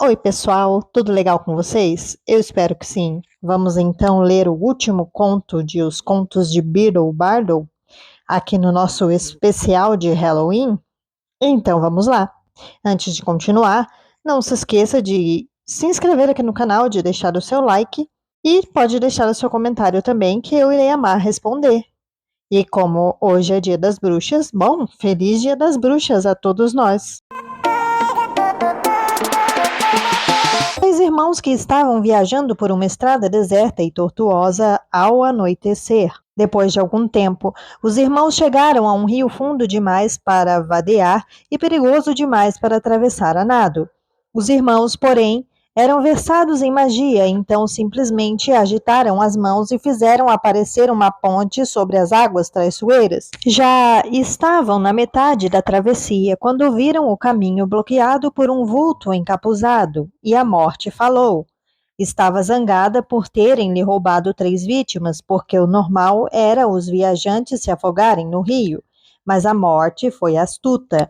Oi, pessoal, tudo legal com vocês? Eu espero que sim. Vamos então ler o último conto de Os Contos de Beedle Bardle, aqui no nosso especial de Halloween? Então vamos lá. Antes de continuar, não se esqueça de se inscrever aqui no canal, de deixar o seu like e pode deixar o seu comentário também, que eu irei amar responder. E como hoje é Dia das Bruxas, bom, feliz Dia das Bruxas a todos nós! Dois irmãos que estavam viajando por uma estrada deserta e tortuosa ao anoitecer. Depois de algum tempo, os irmãos chegaram a um rio fundo demais para vadear e perigoso demais para atravessar a nado. Os irmãos, porém, eram versados em magia, então simplesmente agitaram as mãos e fizeram aparecer uma ponte sobre as águas traiçoeiras. Já estavam na metade da travessia quando viram o caminho bloqueado por um vulto encapuzado, e a morte falou. Estava zangada por terem lhe roubado 3 vítimas, porque o normal era os viajantes se afogarem no rio, mas a morte foi astuta.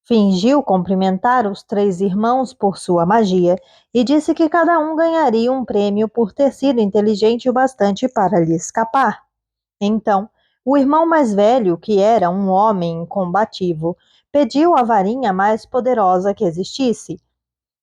Fingiu cumprimentar os 3 irmãos por sua magia e disse que cada um ganharia um prêmio por ter sido inteligente o bastante para lhe escapar. Então, o irmão mais velho, que era um homem combativo, pediu a varinha mais poderosa que existisse.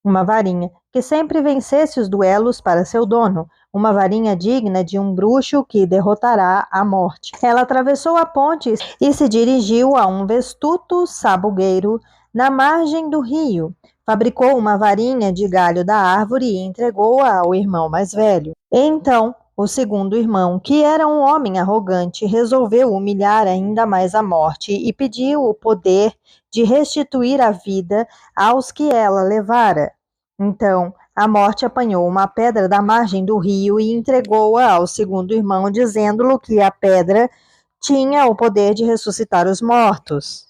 Uma varinha que sempre vencesse os duelos para seu dono, uma varinha digna de um bruxo que derrotará a morte. Ela atravessou a ponte e se dirigiu a um vestusto sabugueiro na margem do rio. Fabricou uma varinha de galho da árvore e entregou-a ao irmão mais velho. Então, o segundo irmão, que era um homem arrogante, resolveu humilhar ainda mais a morte e pediu o poder de restituir a vida aos que ela levara. Então, a morte apanhou uma pedra da margem do rio e entregou-a ao segundo irmão, dizendo-lhe que a pedra tinha o poder de ressuscitar os mortos.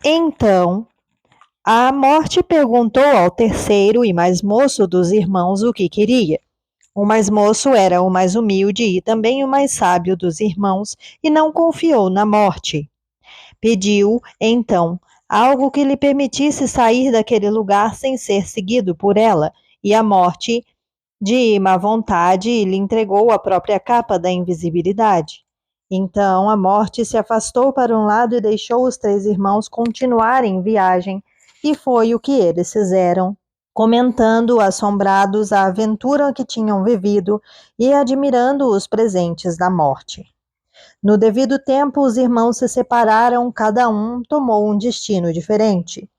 Então, a morte perguntou ao terceiro e mais moço dos irmãos o que queria. O mais moço era o mais humilde e também o mais sábio dos irmãos, e não confiou na morte. Pediu, então, algo que lhe permitisse sair daquele lugar sem ser seguido por ela, e a morte, de má vontade, lhe entregou a própria capa da invisibilidade. Então a morte se afastou para um lado e deixou os 3 irmãos continuarem viagem, e foi o que eles fizeram, comentando assombrados a aventura que tinham vivido e admirando os presentes da morte. No devido tempo, os irmãos se separaram, cada um tomou um destino diferente.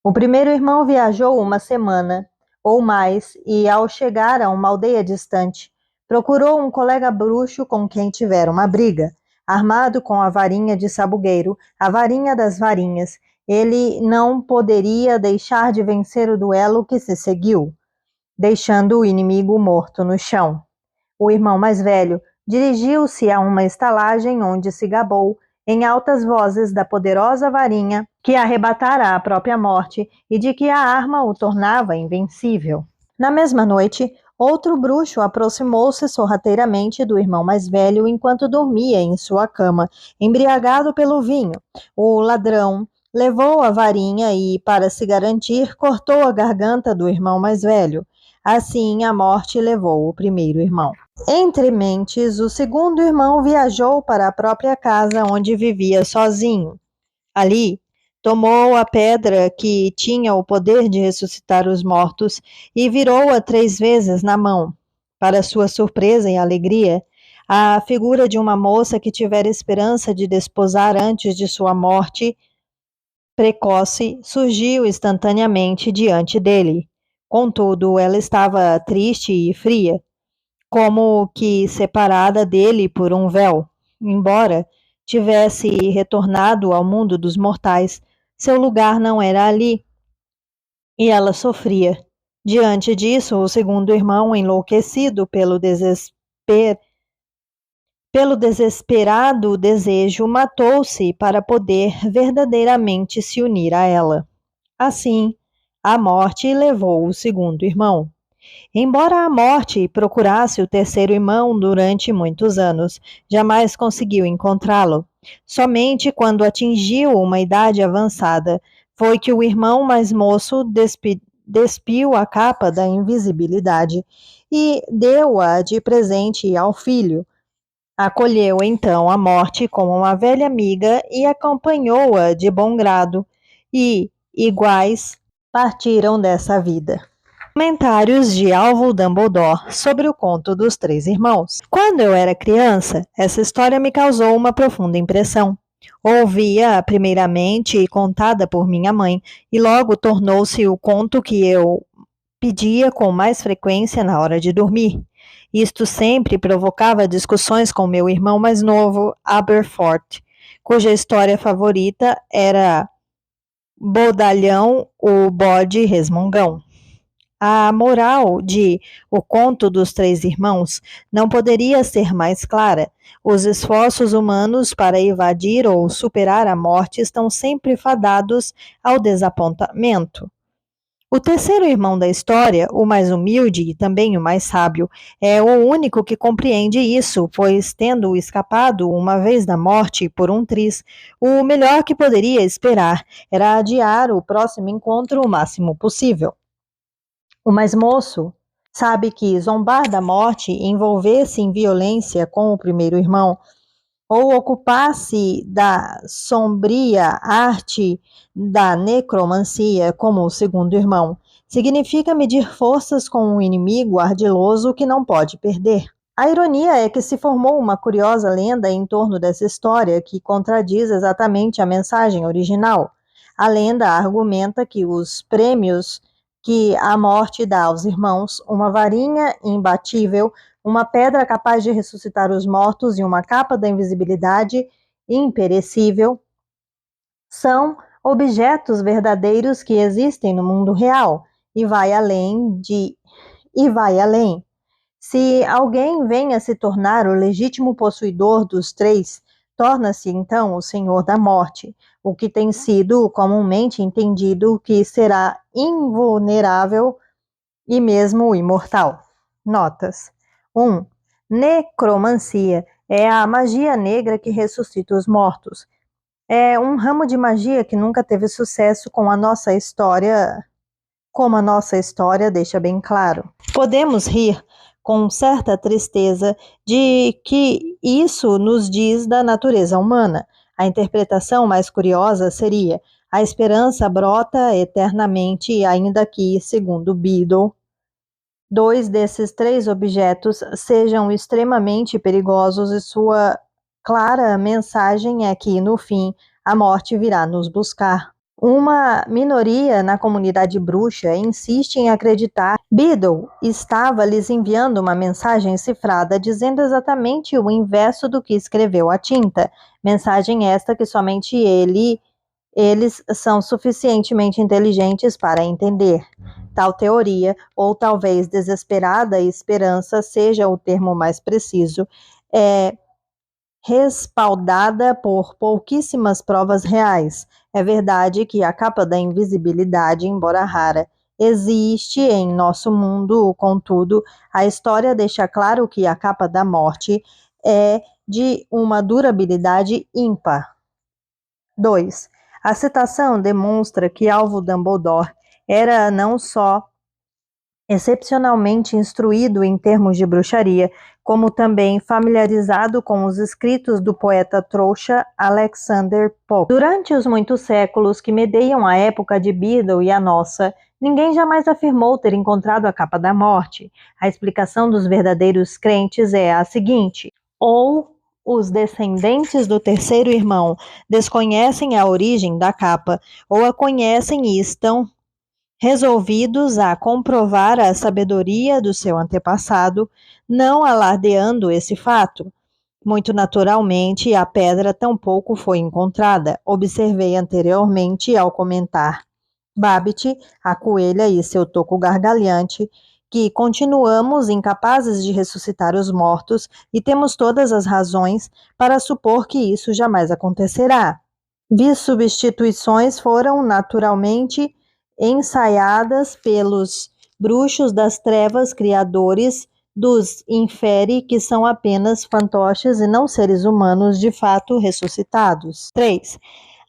O primeiro irmão viajou uma semana ou mais e, ao chegar a uma aldeia distante, procurou um colega bruxo com quem tivera uma briga. Armado com a varinha de sabugueiro, a varinha das varinhas, ele não poderia deixar de vencer o duelo que se seguiu, deixando o inimigo morto no chão. O irmão mais velho dirigiu-se a uma estalagem onde se gabou, em altas vozes, da poderosa varinha que arrebatara a própria morte e de que a arma o tornava invencível. Na mesma noite, outro bruxo aproximou-se sorrateiramente do irmão mais velho enquanto dormia em sua cama, embriagado pelo vinho. O ladrão levou a varinha e, para se garantir, cortou a garganta do irmão mais velho. Assim, a morte levou o primeiro irmão. Entre mentes, o segundo irmão viajou para a própria casa onde vivia sozinho. Ali, tomou a pedra que tinha o poder de ressuscitar os mortos e virou-a 3 vezes na mão. Para sua surpresa e alegria, a figura de uma moça que tivera esperança de desposar antes de sua morte precoce surgiu instantaneamente diante dele. Contudo, ela estava triste e fria, como que separada dele por um véu. Embora tivesse retornado ao mundo dos mortais, seu lugar não era ali, e ela sofria. Diante disso, o segundo irmão, enlouquecido pelo desesperado desejo, matou-se para poder verdadeiramente se unir a ela. Assim, a morte levou o segundo irmão. Embora a morte procurasse o terceiro irmão durante muitos anos, jamais conseguiu encontrá-lo. Somente quando atingiu uma idade avançada foi que o irmão mais moço despiu a capa da invisibilidade e deu-a de presente ao filho. Acolheu então a morte como uma velha amiga e acompanhou-a de bom grado, e, iguais, partiram dessa vida. Comentários de Alvo Dumbledore sobre o conto dos Três Irmãos. Quando eu era criança, essa história me causou uma profunda impressão. Ouvi-a primeiramente contada por minha mãe, e logo tornou-se o conto que eu pedia com mais frequência na hora de dormir. Isto sempre provocava discussões com meu irmão mais novo, Aberforth, cuja história favorita era Bodalhão, o bode resmungão. A moral de O Conto dos Três Irmãos não poderia ser mais clara. Os esforços humanos para evadir ou superar a morte estão sempre fadados ao desapontamento. O terceiro irmão da história, o mais humilde e também o mais sábio, é o único que compreende isso, pois, tendo escapado uma vez da morte por um triz, o melhor que poderia esperar era adiar o próximo encontro o máximo possível. O mais moço sabe que zombar da morte, envolver-se em violência com o primeiro irmão, ou ocupar-se da sombria arte da necromancia como o segundo irmão, significa medir forças com um inimigo ardiloso que não pode perder. A ironia é que se formou uma curiosa lenda em torno dessa história que contradiz exatamente a mensagem original. A lenda argumenta que os prêmios que a morte dá aos irmãos, uma varinha imbatível, uma pedra capaz de ressuscitar os mortos e uma capa da invisibilidade imperecível, são objetos verdadeiros que existem no mundo real, e vai além. Se alguém vem a se tornar o legítimo possuidor dos três, torna-se então o senhor da morte, o que tem sido comumente entendido que será invulnerável e mesmo imortal. Notas. 1. Necromancia é a magia negra que ressuscita os mortos. É um ramo de magia que nunca teve sucesso com a nossa história, como a nossa história deixa bem claro. Podemos rir com certa tristeza de que isso nos diz da natureza humana. A interpretação mais curiosa seria: a esperança brota eternamente, ainda que, segundo Beadle, dois desses três objetos sejam extremamente perigosos e sua clara mensagem é que, no fim, a morte virá nos buscar. Uma minoria na comunidade bruxa insiste em acreditar que Beadle estava lhes enviando uma mensagem cifrada dizendo exatamente o inverso do que escreveu à tinta, mensagem esta que somente eles são suficientemente inteligentes para entender. Tal teoria, ou talvez desesperada esperança seja o termo mais preciso, é respaldada por pouquíssimas provas reais. É verdade que a capa da invisibilidade, embora rara, existe em nosso mundo, contudo, a história deixa claro que a capa da morte é de uma durabilidade ímpar. 2. A citação demonstra que Alvo Dumbledore era não só excepcionalmente instruído em termos de bruxaria, como também familiarizado com os escritos do poeta trouxa Alexander Pope. Durante os muitos séculos que medeiam a época de Beadle e a nossa, ninguém jamais afirmou ter encontrado a capa da morte. A explicação dos verdadeiros crentes é a seguinte: ou os descendentes do terceiro irmão desconhecem a origem da capa, ou a conhecem e estão resolvidos a comprovar a sabedoria do seu antepassado, não alardeando esse fato. Muito naturalmente, a pedra tampouco foi encontrada. Observei anteriormente, ao comentar Babbit, a coelha e seu toco gargalhante, que continuamos incapazes de ressuscitar os mortos e temos todas as razões para supor que isso jamais acontecerá. Substituições foram naturalmente ensaiadas pelos bruxos das trevas criadores dos infere que são apenas fantoches e não seres humanos de fato ressuscitados. 3.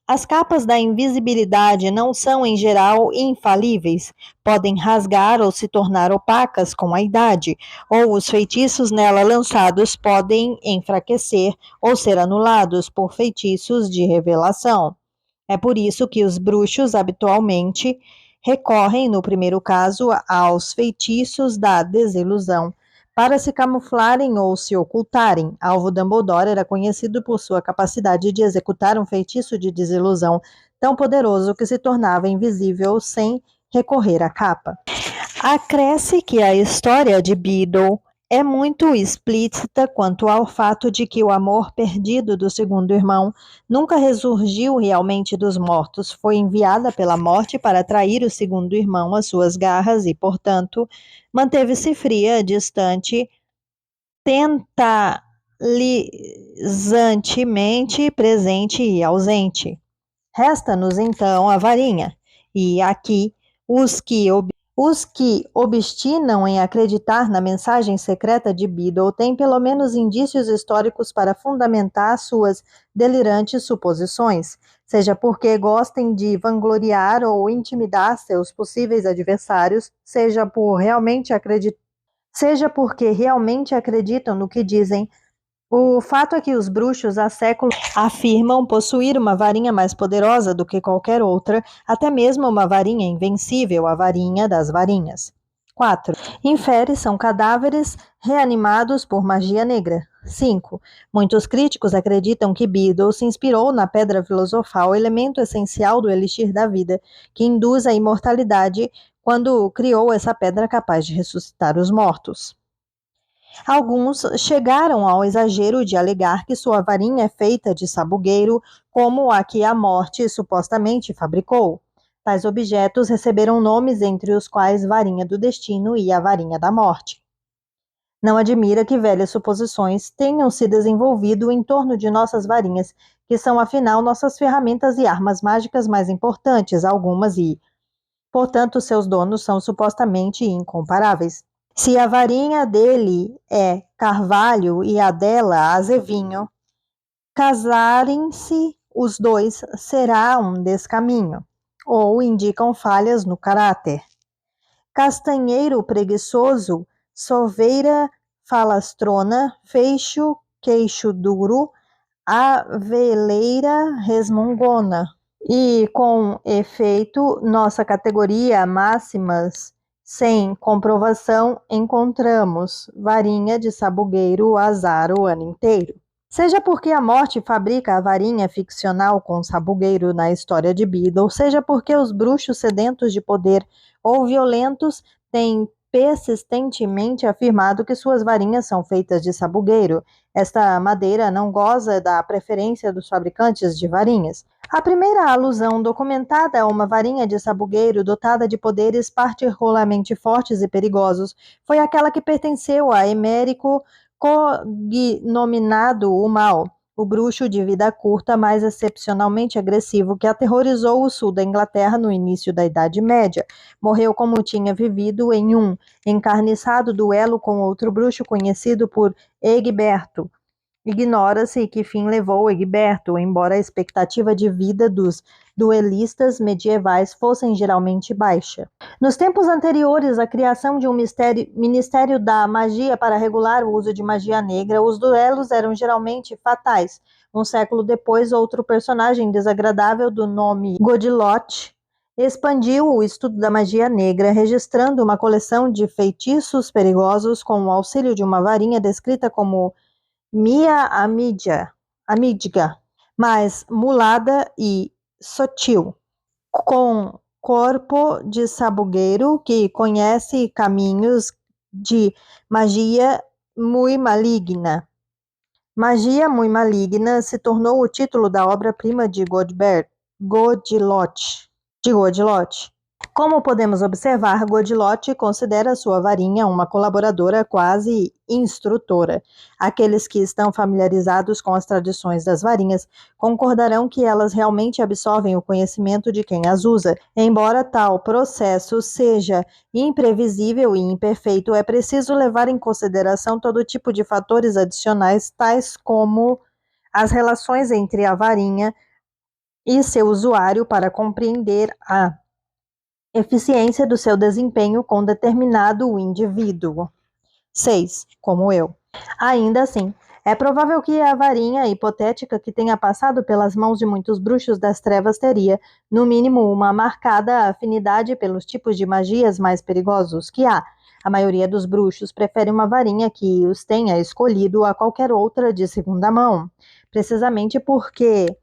As capas da invisibilidade não são, em geral, infalíveis. Podem rasgar ou se tornar opacas com a idade, ou os feitiços nela lançados podem enfraquecer ou ser anulados por feitiços de revelação. É por isso que os bruxos habitualmente recorrem, no primeiro caso, aos feitiços da desilusão para se camuflarem ou se ocultarem. Alvo Dumbledore era conhecido por sua capacidade de executar um feitiço de desilusão tão poderoso que se tornava invisível sem recorrer à capa. Acresce que a história de Beedle é muito explícita quanto ao fato de que o amor perdido do segundo irmão nunca ressurgiu realmente dos mortos, foi enviada pela morte para atrair o segundo irmão às suas garras e, portanto, manteve-se fria, distante, tantalizantemente presente e ausente. Resta-nos então a varinha, e aqui os que obstinam em acreditar na mensagem secreta de Beedle têm pelo menos indícios históricos para fundamentar suas delirantes suposições, seja porque gostem de vangloriar ou intimidar seus possíveis adversários, seja porque realmente acreditam no que dizem. O fato é que os bruxos há séculos afirmam possuir uma varinha mais poderosa do que qualquer outra, até mesmo uma varinha invencível, a varinha das varinhas. 4. Infere são cadáveres reanimados por magia negra. 5. Muitos críticos acreditam que Beedle se inspirou na pedra filosofal, elemento essencial do elixir da vida, que induz a imortalidade, quando criou essa pedra capaz de ressuscitar os mortos. Alguns chegaram ao exagero de alegar que sua varinha é feita de sabugueiro, como a que a morte supostamente fabricou. Tais objetos receberam nomes, entre os quais varinha do destino e a varinha da morte. Não admira que velhas suposições tenham se desenvolvido em torno de nossas varinhas, que são afinal nossas ferramentas e armas mágicas mais importantes, algumas e, portanto, seus donos são supostamente incomparáveis. Se a varinha dele é carvalho e a dela azevinho, casarem-se os dois será um descaminho, ou indicam falhas no caráter. Castanheiro preguiçoso, soveira falastrona, feixo, queixo duro, aveleira resmungona. E, com efeito, nossa categoria máximas sem comprovação encontramos varinha de sabugueiro azar o ano inteiro. Seja porque a morte fabrica a varinha ficcional com sabugueiro na história de Beedle, seja porque os bruxos sedentos de poder ou violentos têm persistentemente afirmado que suas varinhas são feitas de sabugueiro. Esta madeira não goza da preferência dos fabricantes de varinhas. A primeira alusão documentada a uma varinha de sabugueiro dotada de poderes particularmente fortes e perigosos foi aquela que pertenceu a Emérico, cognominado o Mal, o bruxo de vida curta mais excepcionalmente agressivo que aterrorizou o sul da Inglaterra no início da Idade Média. Morreu como tinha vivido em um encarniçado duelo com outro bruxo conhecido por Egberto. Ignora-se que fim levou Egberto, embora a expectativa de vida dos duelistas medievais fosse geralmente baixa. Nos tempos anteriores à criação de um Ministério da Magia para regular o uso de magia negra, os duelos eram geralmente fatais. Um século depois, outro personagem desagradável do nome Godilot expandiu o estudo da magia negra, registrando uma coleção de feitiços perigosos com o auxílio de uma varinha descrita como Mia Amídiga, mais mulada e sutil, com corpo de sabugueiro que conhece caminhos de magia muito maligna. Magia muito maligna se tornou o título da obra-prima de Godilot. Como podemos observar, Godilot considera sua varinha uma colaboradora quase instrutora. Aqueles que estão familiarizados com as tradições das varinhas concordarão que elas realmente absorvem o conhecimento de quem as usa. Embora tal processo seja imprevisível e imperfeito, é preciso levar em consideração todo tipo de fatores adicionais, tais como as relações entre a varinha e seu usuário para compreender a eficiência do seu desempenho com determinado indivíduo. 6. Como eu. Ainda assim, é provável que a varinha hipotética que tenha passado pelas mãos de muitos bruxos das trevas teria, no mínimo, uma marcada afinidade pelos tipos de magias mais perigosos que há. A maioria dos bruxos prefere uma varinha que os tenha escolhido a qualquer outra de segunda mão, precisamente porque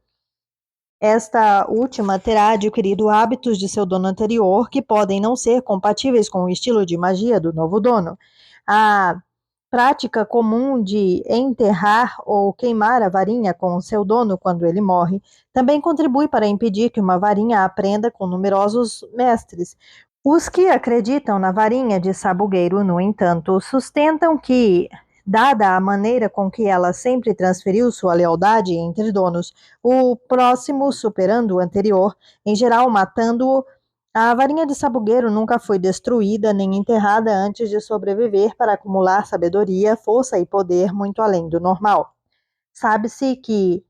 esta última terá adquirido hábitos de seu dono anterior que podem não ser compatíveis com o estilo de magia do novo dono. A prática comum de enterrar ou queimar a varinha com o seu dono quando ele morre também contribui para impedir que uma varinha aprenda com numerosos mestres. Os que acreditam na varinha de sabugueiro, no entanto, sustentam que, dada a maneira com que ela sempre transferiu sua lealdade entre donos, o próximo superando o anterior, em geral matando-o, a varinha de sabugueiro nunca foi destruída nem enterrada antes de sobreviver para acumular sabedoria, força e poder muito além do normal. Sabe-se que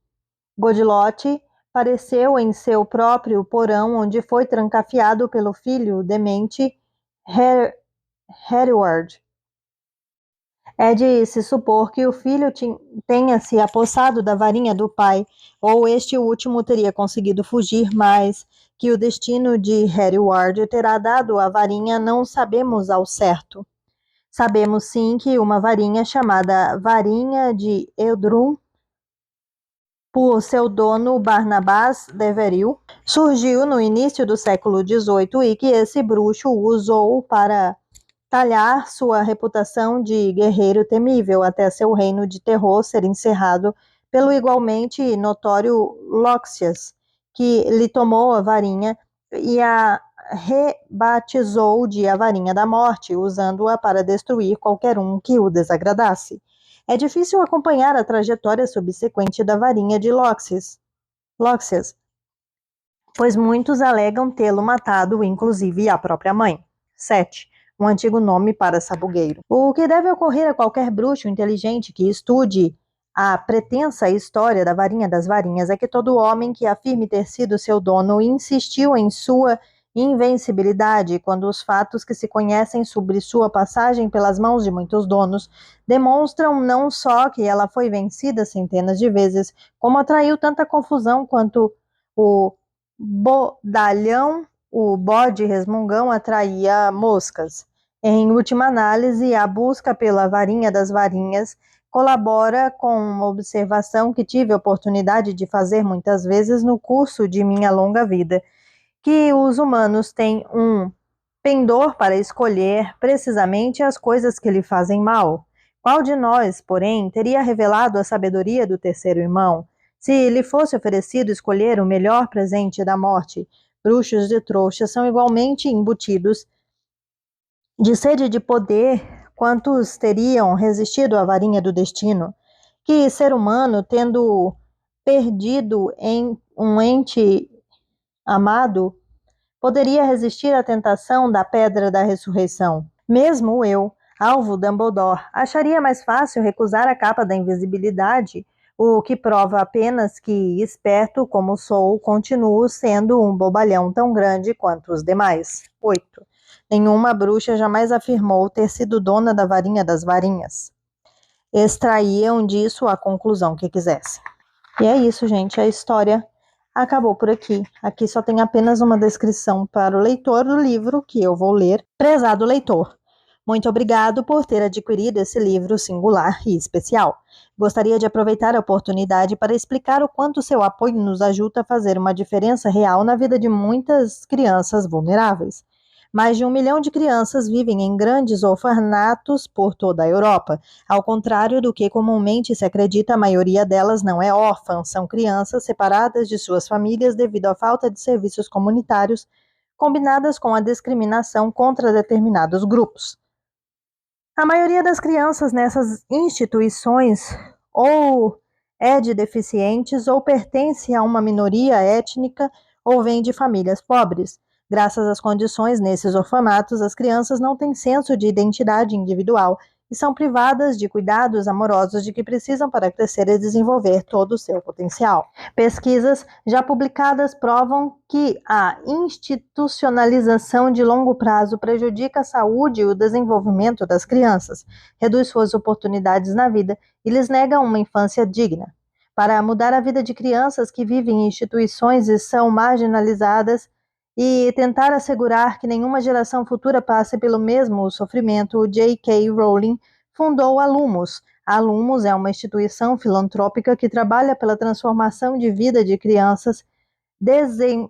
Godlote apareceu em seu próprio porão, onde foi trancafiado pelo filho demente Hereward. É de se supor que o filho tenha se apossado da varinha do pai, ou este último teria conseguido fugir, mas que o destino de Hereward terá dado a varinha não sabemos ao certo. Sabemos sim que uma varinha chamada Varinha de Eldrum, por seu dono Barnabás Deveril, surgiu no início do século XVIII e que esse bruxo usou para talhar sua reputação de guerreiro temível até seu reino de terror ser encerrado pelo igualmente notório Loxias, que lhe tomou a varinha e a rebatizou de a varinha da morte, usando-a para destruir qualquer um que o desagradasse. É difícil acompanhar a trajetória subsequente da varinha de Loxias, pois muitos alegam tê-lo matado, inclusive a própria mãe. 7. Um antigo nome para sabugueiro. O que deve ocorrer a qualquer bruxo inteligente que estude a pretensa história da varinha das varinhas é que todo homem que afirme ter sido seu dono insistiu em sua invencibilidade quando os fatos que se conhecem sobre sua passagem pelas mãos de muitos donos demonstram não só que ela foi vencida centenas de vezes, como atraiu tanta confusão quanto o bodalhão, o bode resmungão atraía moscas. Em última análise, a busca pela varinha das varinhas colabora com uma observação que tive a oportunidade de fazer muitas vezes no curso de minha longa vida, que os humanos têm um pendor para escolher precisamente as coisas que lhe fazem mal. Qual de nós, porém, teria revelado a sabedoria do terceiro irmão, se lhe fosse oferecido escolher o melhor presente da morte? Bruxos de trouxa são igualmente embutidos de sede de poder. Quantos teriam resistido à varinha do destino? Que ser humano, tendo perdido em um ente amado, poderia resistir à tentação da pedra da ressurreição? Mesmo eu, alvo Dumbledore, acharia mais fácil recusar a capa da invisibilidade, o que prova apenas que, esperto como sou, continuo sendo um bobalhão tão grande quanto os demais. 8. Nenhuma bruxa jamais afirmou ter sido dona da varinha das varinhas. Extraíam disso a conclusão que quisessem. E é isso, gente. A história acabou por aqui. Aqui só tem apenas uma descrição para o leitor do livro que eu vou ler. Prezado leitor, muito obrigado por ter adquirido esse livro singular e especial. Gostaria de aproveitar a oportunidade para explicar o quanto seu apoio nos ajuda a fazer uma diferença real na vida de muitas crianças vulneráveis. Mais de 1 milhão de crianças vivem em grandes orfanatos por toda a Europa. Ao contrário do que comumente se acredita, a maioria delas não é órfã, são crianças separadas de suas famílias devido à falta de serviços comunitários, combinadas com a discriminação contra determinados grupos. A maioria das crianças nessas instituições ou é de deficientes ou pertence a uma minoria étnica ou vem de famílias pobres. Graças às condições nesses orfanatos, as crianças não têm senso de identidade individual e são privadas de cuidados amorosos de que precisam para crescer e desenvolver todo o seu potencial. Pesquisas já publicadas provam que a institucionalização de longo prazo prejudica a saúde e o desenvolvimento das crianças, reduz suas oportunidades na vida e lhes nega uma infância digna. Para mudar a vida de crianças que vivem em instituições e são marginalizadas e tentar assegurar que nenhuma geração futura passe pelo mesmo sofrimento, J.K. Rowling fundou a Lumos. A Lumos é uma instituição filantrópica que trabalha pela transformação de vida de crianças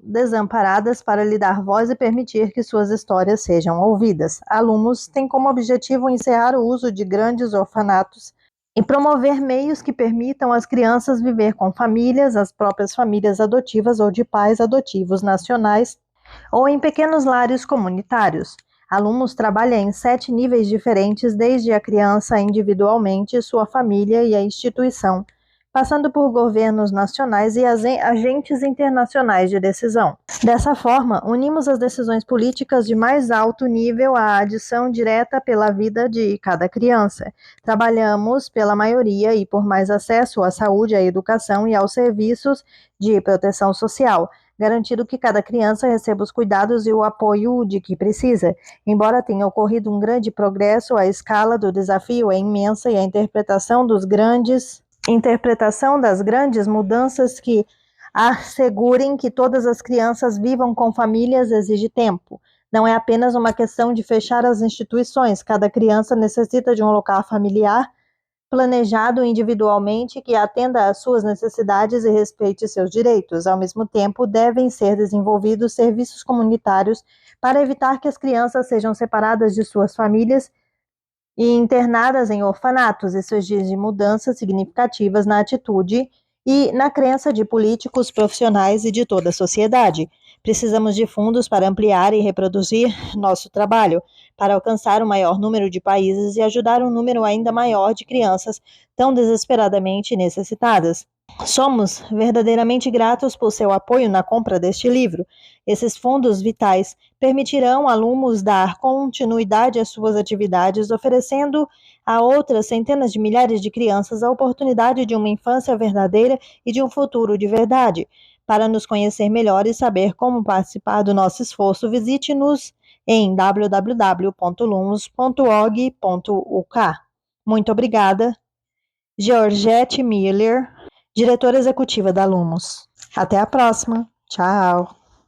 desamparadas para lhe dar voz e permitir que suas histórias sejam ouvidas. A Lumos tem como objetivo encerrar o uso de grandes orfanatos e promover meios que permitam às crianças viver com famílias, as próprias famílias adotivas ou de pais adotivos nacionais, ou em pequenos lares comunitários. A Lumos trabalha em 7 níveis diferentes, desde a criança individualmente, sua família e a instituição, passando por governos nacionais e agentes internacionais de decisão. Dessa forma, unimos as decisões políticas de mais alto nível à adição direta pela vida de cada criança. Trabalhamos pela maioria e por mais acesso à saúde, à educação e aos serviços de proteção social, garantindo que cada criança receba os cuidados e o apoio de que precisa. Embora tenha ocorrido um grande progresso, a escala do desafio é imensa e a interpretação das grandes mudanças que assegurem que todas as crianças vivam com famílias exige tempo. Não é apenas uma questão de fechar as instituições. Cada criança necessita de um local familiar planejado individualmente que atenda às suas necessidades e respeite seus direitos. Ao mesmo tempo, devem ser desenvolvidos serviços comunitários para evitar que as crianças sejam separadas de suas famílias e internadas em orfanatos. Isso exige mudanças significativas na atitude e na crença de políticos, profissionais e de toda a sociedade. Precisamos de fundos para ampliar e reproduzir nosso trabalho, para alcançar o maior número de países e ajudar um número ainda maior de crianças tão desesperadamente necessitadas. Somos verdadeiramente gratos por seu apoio na compra deste livro. Esses fundos vitais permitirão a Lumos dar continuidade às suas atividades, oferecendo a outras centenas de milhares de crianças a oportunidade de uma infância verdadeira e de um futuro de verdade. Para nos conhecer melhor e saber como participar do nosso esforço, visite-nos em www.lumos.org.uk. Muito obrigada, Georgette Miller, diretora executiva da Lumos. Até a próxima. Tchau.